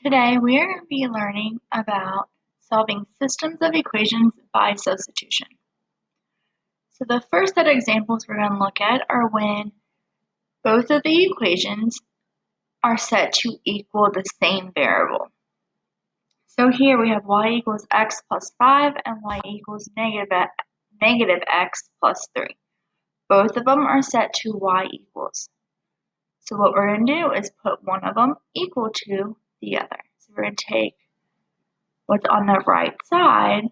Today we are going to be learning about solving systems of equations by substitution. So the first set of examples we're going to look at are when both of the equations are set to equal the same variable. So here we have y equals x plus 5 and y equals negative x plus 3. Both of them are set to y equals. So what we're going to do is put one of them equal to the other. So we're going to take what's on the right side,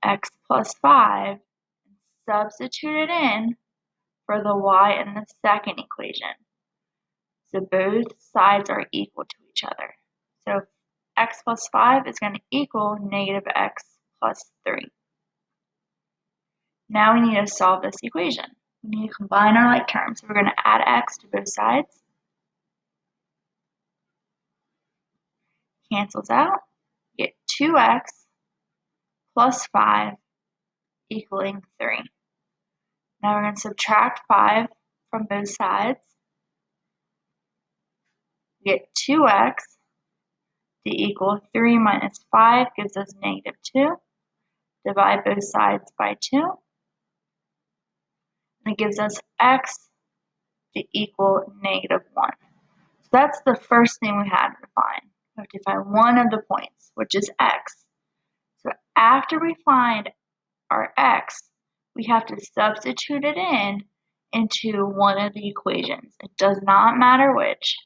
x plus 5, and substitute it in for the y in the second equation. So both sides are equal to each other. So x plus 5 is going to equal negative x plus 3. Now we need to solve this equation. We need to combine our like terms. So we're going to add x to both sides. Cancels out. Get 2x plus 5 equaling 3. Now we're going to subtract 5 from both sides. We get 2x to equal 3 minus 5 gives us negative 2. Divide both sides by 2. And it gives us x to equal negative 1. So that's the first thing we had to find. We have to find one of the points, which is x. So after we find our x, we have to substitute it into one of the equations. It does not matter which.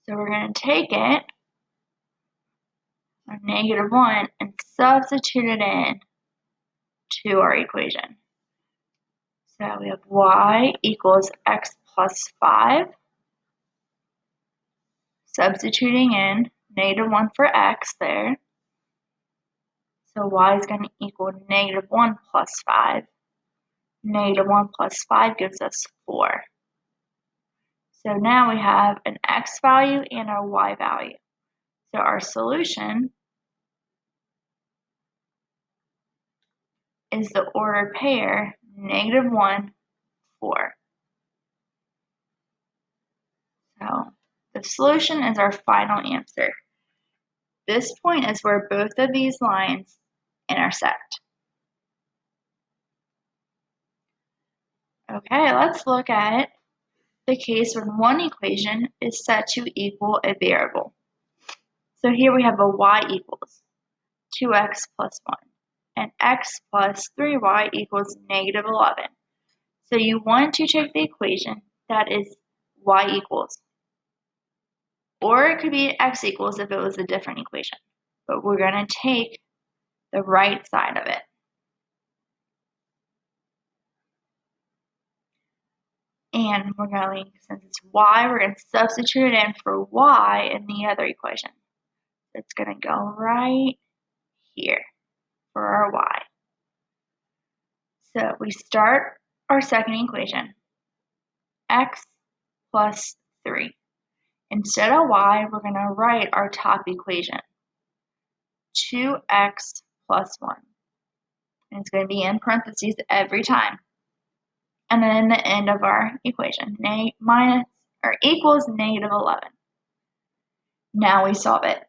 So we're going to take it, our negative 1, and substitute it in to our equation. So we have y equals x plus 5, substituting in negative 1 for x there. So y is going to equal negative 1 plus 5. Negative 1 plus 5 gives us 4. So now we have an x value and a y value. So our solution is the ordered pair negative 1, 4. So the solution is our final answer. This point is where both of these lines intersect. Okay, let's look at the case when one equation is set to equal a variable. So here we have a y equals 2x plus 1 and x plus 3y equals negative 11. So you want to take the equation that is y equals, or it could be x equals if it was a different equation, but we're going to take the right side of it. And we're going, since it's y, we're going to substitute it in for y in the other equation. It's going to go right here for our y. So we start our second equation, x plus 3. Instead of y, we're going to write our top equation, 2x plus 1. And it's going to be in parentheses every time. And then the end of our equation, minus or equals negative 11. Now we solve it.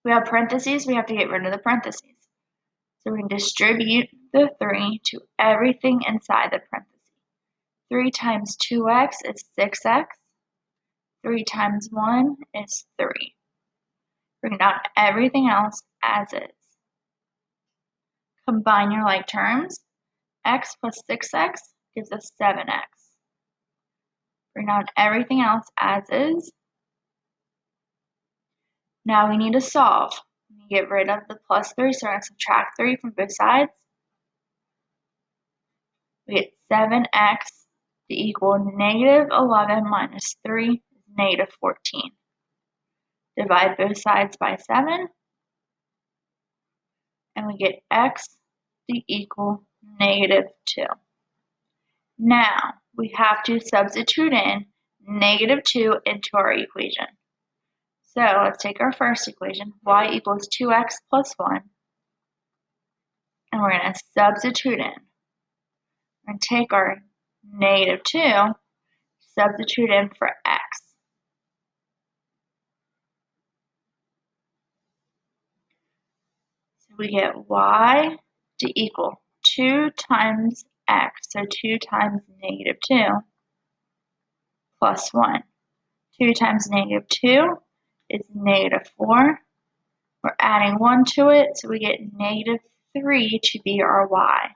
We have parentheses, we have to get rid of the parentheses. So we can distribute the 3 to everything inside the parentheses. 3 times 2x is 6x. 3 times 1 is 3. Bring down everything else as is. Combine your like terms. X plus 6x gives us 7x. Bring down everything else as is. Now we need to solve. We get rid of the plus 3, so we're going to subtract 3 from both sides. We get 7x to equal negative 11 minus 3 is negative 14. Divide both sides by 7, and we get x to equal negative 2. Now we have to substitute in negative 2 into our equation. So let's take our first equation, y equals 2x plus 1, and we're going to substitute in. We're going to take our negative 2, substitute in for x. we get y to equal 2 times x, so 2 times negative 2 plus 1. 2 times negative 2 is negative 4. We're adding 1 to it, so we get negative 3 to be our y.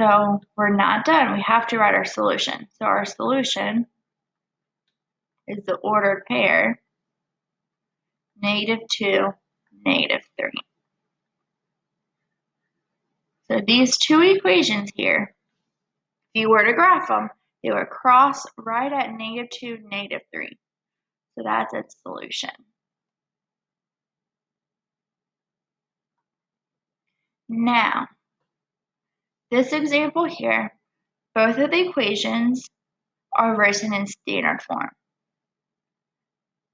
So we're not done. We have to write our solution. So our solution is the ordered pair, negative 2, negative 3. So these two equations here, if you were to graph them, they would cross right at negative 2, negative 3. So that's its solution. Now, this example here, both of the equations are written in standard form.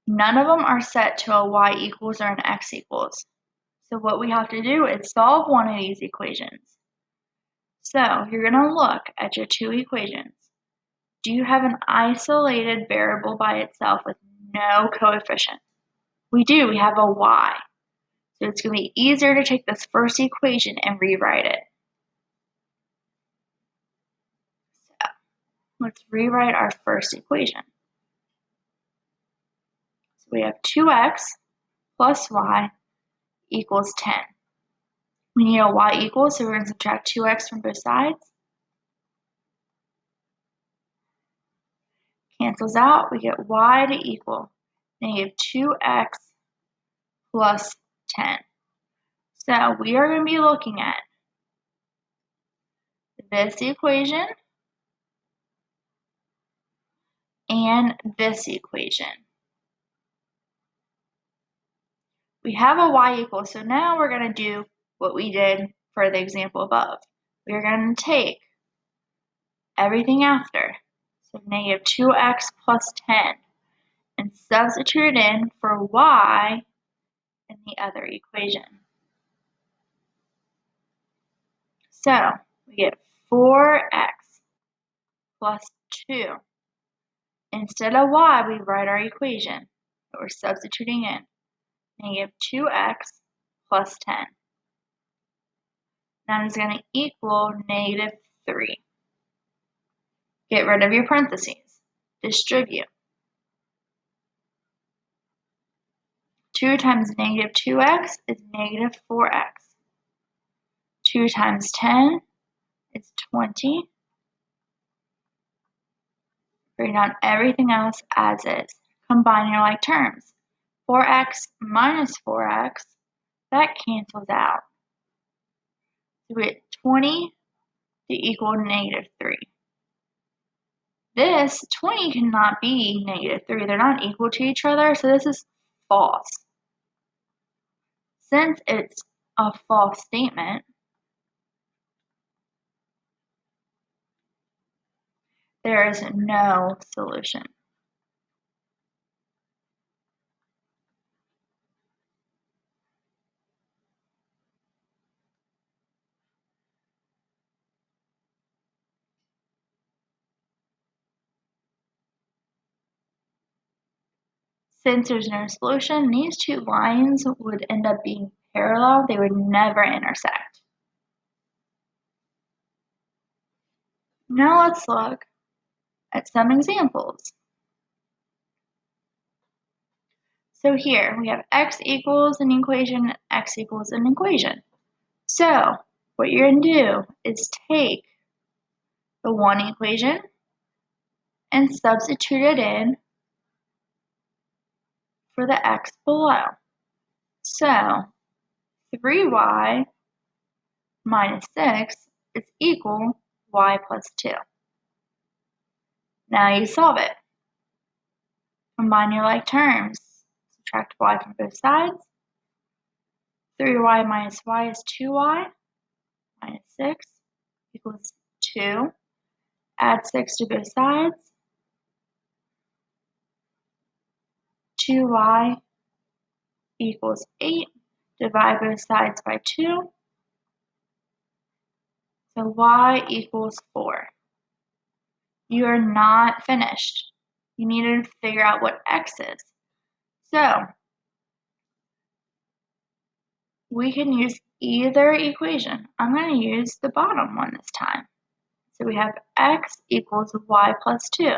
None of them are set to a y equals or an x equals. So what we have to do is solve one of these equations. So you're going to look at your two equations. Do you have an isolated variable by itself with no coefficient? We do. We have a y. So it's going to be easier to take this first equation and rewrite it. So let's rewrite our first equation. So we have 2x plus y equals 10. We need a y equal, so we're going to subtract 2x from both sides. Cancels out, we get y to equal negative 2x plus 10. So we are going to be looking at this equation and this equation. We have a y equal, so now we're going to do what we did for the example above. We're going to take everything after, so negative 2x plus 10, and substitute it in for y in the other equation. So we get 4x plus 2. Instead of y, we write our equation that we're substituting in, negative 2x plus 10. That is going to equal negative 3. Get rid of your parentheses. Distribute. 2 times negative 2x is negative 4x. 2 times 10 is 20. Bring down everything else as is. Combine your like terms. 4x minus 4x, that cancels out. So we get 20 to equal negative 3. This 20 cannot be negative 3. They're not equal to each other, so this is false. Since it's a false statement, there is no solution. Since there's no solution, these two lines would end up being parallel. They would never intersect. Now let's look at some examples. So here we have x equals an equation, x equals an equation. So what you're going to do is take the one equation and substitute it in for the x below. So 3y minus 6 is equal y plus 2. Now you solve it. Combine your like terms. Subtract y from both sides. 3y minus y is 2y minus 6 equals 2. Add 6 to both sides. 2y equals 8. Divide both sides by 2. So y equals 4. You are not finished. You need to figure out what x is. So we can use either equation. I'm going to use the bottom one this time. So we have x equals y plus 2.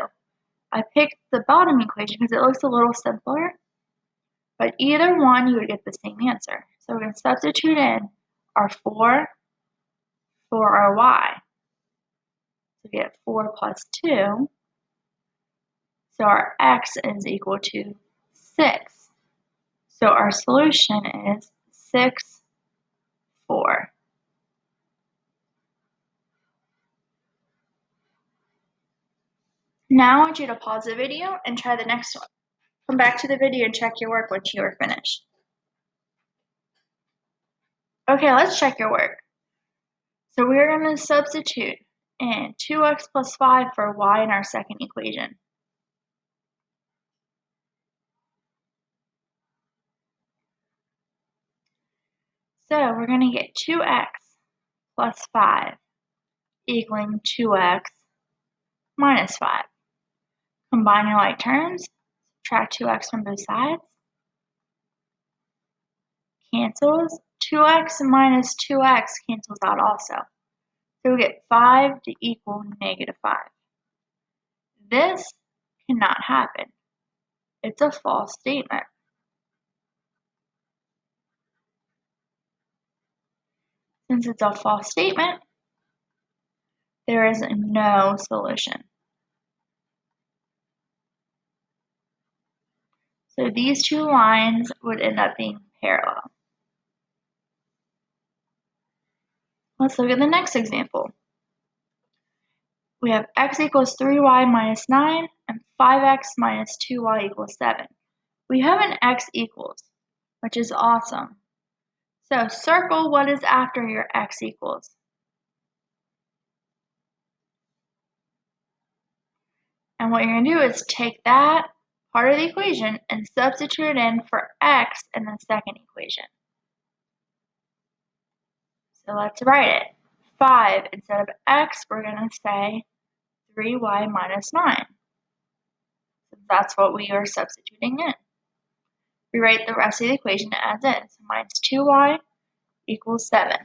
I picked the bottom equation because it looks a little simpler, but either one you would get the same answer. So we're going to substitute in our 4 for our y. So we get 4 plus 2. So our x is equal to 6. So our solution is 6, 4. Now I want you to pause the video and try the next one. Come back to the video and check your work once you are finished. Okay, let's check your work. So we're going to substitute in 2x plus 5 for y in our second equation. So we're going to get 2x plus 5 equaling 2x minus 5. Combine your like terms, subtract 2x from both sides. Cancels. 2x minus 2x cancels out also. So we get 5 to equal negative 5. This cannot happen. It's a false statement. Since it's a false statement, there is no solution. So these two lines would end up being parallel. Let's look at the next example. We have x equals 3y minus 9 and 5x minus 2y equals 7. We have an x equals, which is awesome. So circle what is after your x equals. And what you're going to do is take that part of the equation and substitute it in for x in the second equation. So let's write it. 5 instead of x, we're going to say 3y minus 9. So that's what we are substituting in. Rewrite the rest of the equation as is. So minus 2y equals 7.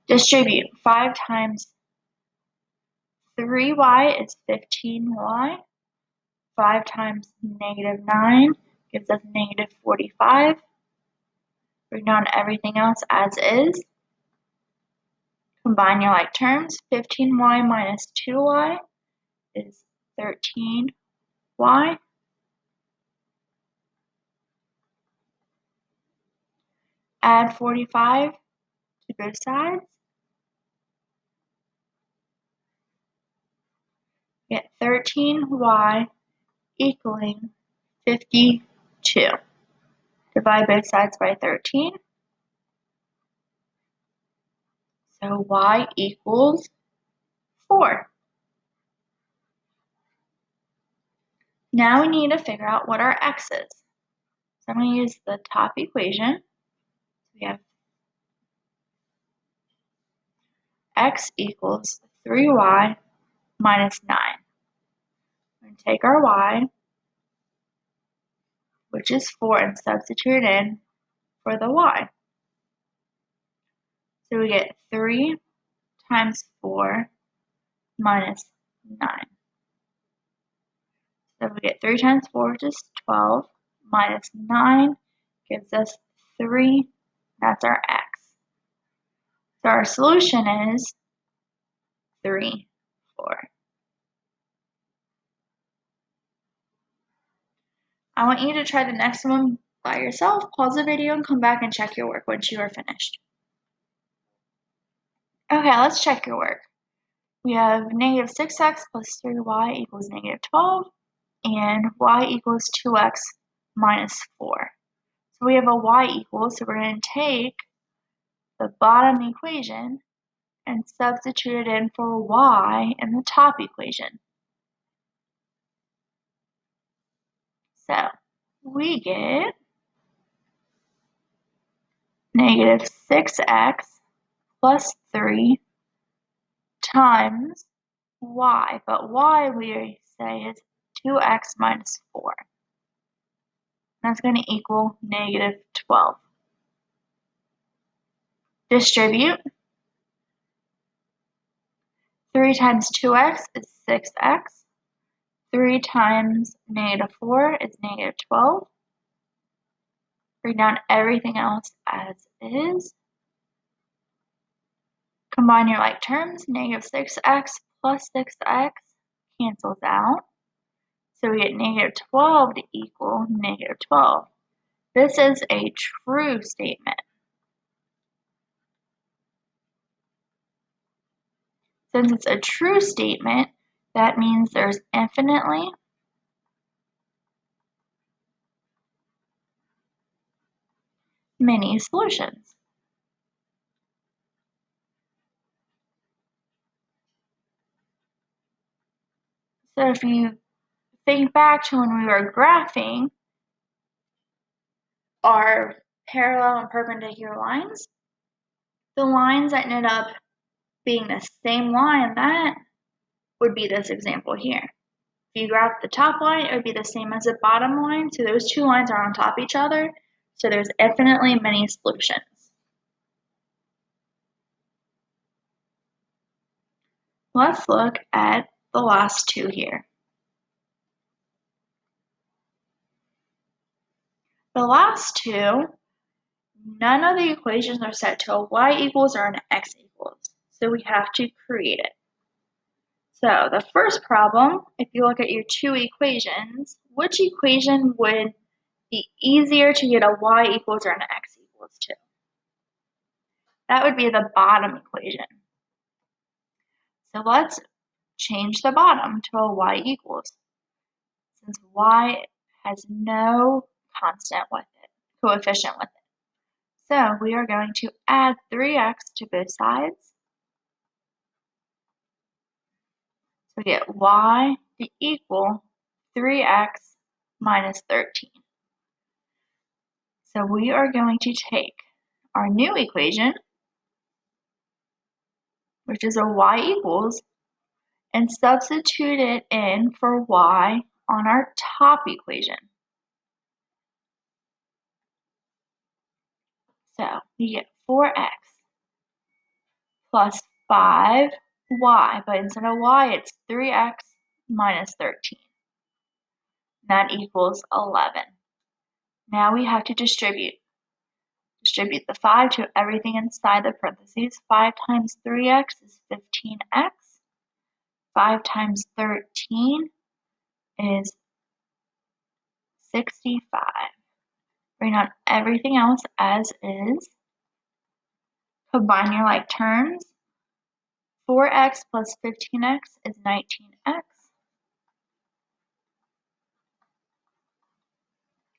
Distribute 5 times 3y is 15y. 5 times negative 9 gives us negative 45. Bring down everything else as is. Combine your like terms. 15y minus 2y is 13y. Add 45 to both sides. Get 13y equaling 52. Divide both sides by 13. So y equals 4. Now we need to figure out what our x is. So I'm going to use the top equation. We have x equals 3y minus 9. We're going to take our y, which is 4, and substitute in for the y. So we get 3 times 4 minus 9. So we get 3 times 4, which is 12, minus 9 gives us 3. That's our x. So our solution is 3, 4. I want you to try the next one by yourself. Pause the video and come back and check your work once you are finished. Okay, let's check your work. We have negative 6x plus 3y equals negative 12, and y equals 2x minus 4. So we have a y equals, so we're going to take the bottom equation and substitute it in for y in the top equation. So we get negative 6x plus 3 times y, but y we say is 2x minus 4. That's going to equal negative 12. Distribute. 3 times 2x is 6x. 3 times -4 is -12. Bring down everything else as is. Combine your like terms. -6x plus 6x cancels out. So we get -12 to equal -12. This is a true statement. Since it's a true statement, that means there's infinitely many solutions. So if you think back to when we were graphing our parallel and perpendicular lines, the lines that ended up being the same line, that would be this example here. If you graph the top line, it would be the same as the bottom line. So those two lines are on top of each other. So there's infinitely many solutions. Let's look at the last two here. The last two, none of the equations are set to a y equals or an x equals. So we have to create it. So the first problem, if you look at your two equations, which equation would be easier to get a y equals or an x equals to? That would be the bottom equation. So let's change the bottom to a y equals, since y has no constant with it, coefficient with it. So we are going to add 3x to both sides. So we get y to equal 3x minus 13. So we are going to take our new equation, which is a y equals, and substitute it in for y on our top equation. So we get 4x plus 5y, but instead of y, it's 3x minus 13. That equals 11. Now we have to distribute. Distribute the 5 to everything inside the parentheses. 5 times 3x is 15x. 5 times 13 is 65. Bring out everything else as is. Combine your like terms. 4x plus 15x is 19x.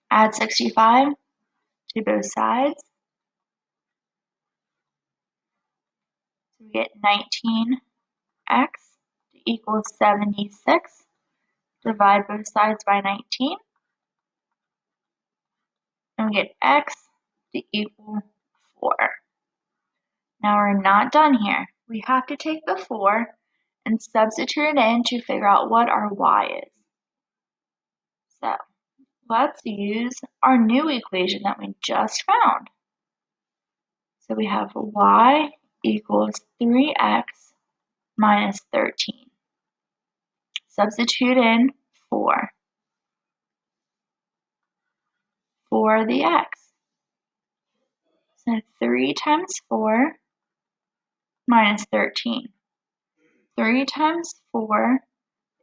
Add 65 to both sides. So we get 19x equals 76. Divide both sides by 19. And we get x to equal 4. Now we're not done here. We have to take the 4 and substitute it in to figure out what our y is. So let's use our new equation that we just found. So we have y equals 3x minus 13. Substitute in 4 for the x. So 3 times 4 minus 13. 3 times 4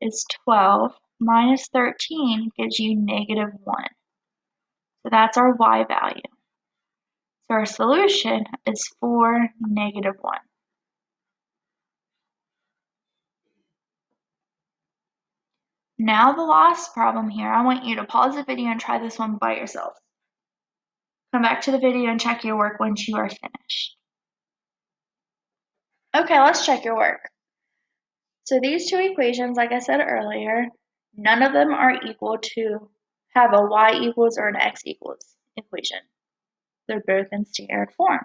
is 12 minus 13 gives you -1. So that's our y value. So our solution is 4, -1. Now the last problem here, I want you to pause the video and try this one by yourself. Come back to the video and check your work once you are finished. Okay, let's check your work. So these two equations, like I said earlier, none of them are equal to have a y equals or an x equals equation. They're both in standard form.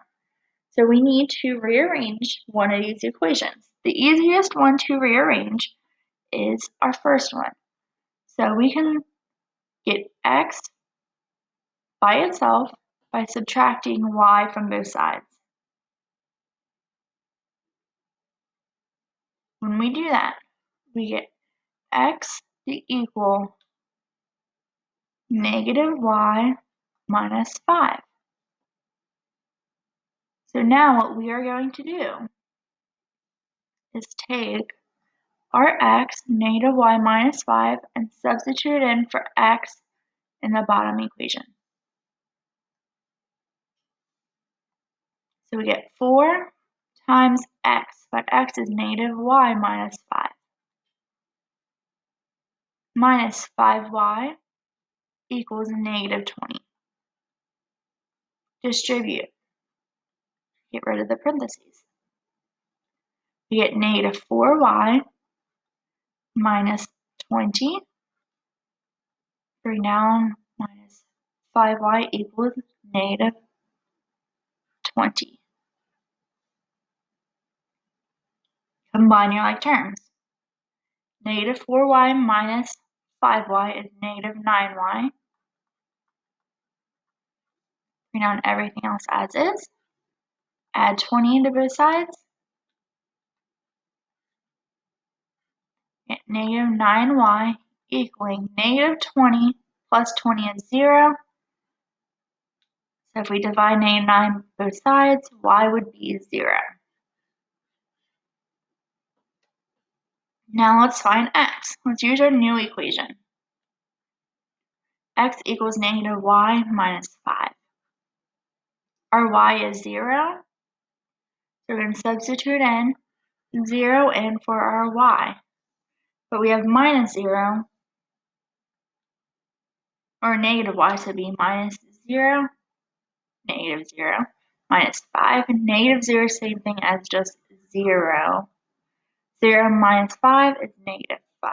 So we need to rearrange one of these equations. The easiest one to rearrange is our first one. So we can get x by itself by subtracting y from both sides. When we do that, we get x to equal negative y minus 5. So now what we are going to do is take our x, negative y minus 5, and substitute it in for x in the bottom equation. So we get 4 times x, but x is negative y minus 5, minus 5y equals negative 20. Distribute. Get rid of the parentheses. We get negative 4y minus 20. Bring down minus 5y equals negative 20. Combine your like terms. Negative 4y minus 5y is negative 9y. Bring down everything else as is. Add 20 to both sides. Get negative 9y equaling negative 20 plus 20 is 0. So if we divide negative 9 both sides, y would be 0. Now let's find x. Let's use our new equation. X equals negative y minus 5. Our y is 0, so we're going to substitute in 0 in for our y. But we have minus 0, or negative y, so it'd be minus 0, negative 0, minus 5. Negative 0 is the same thing as just 0. 0 minus 5 is negative 5.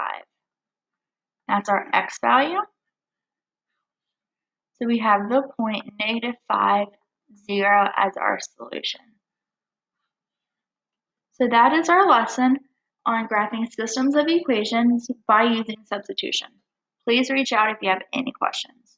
That's our x value. So we have the point negative 5, 0 as our solution. So that is our lesson on graphing systems of equations by using substitution. Please reach out if you have any questions.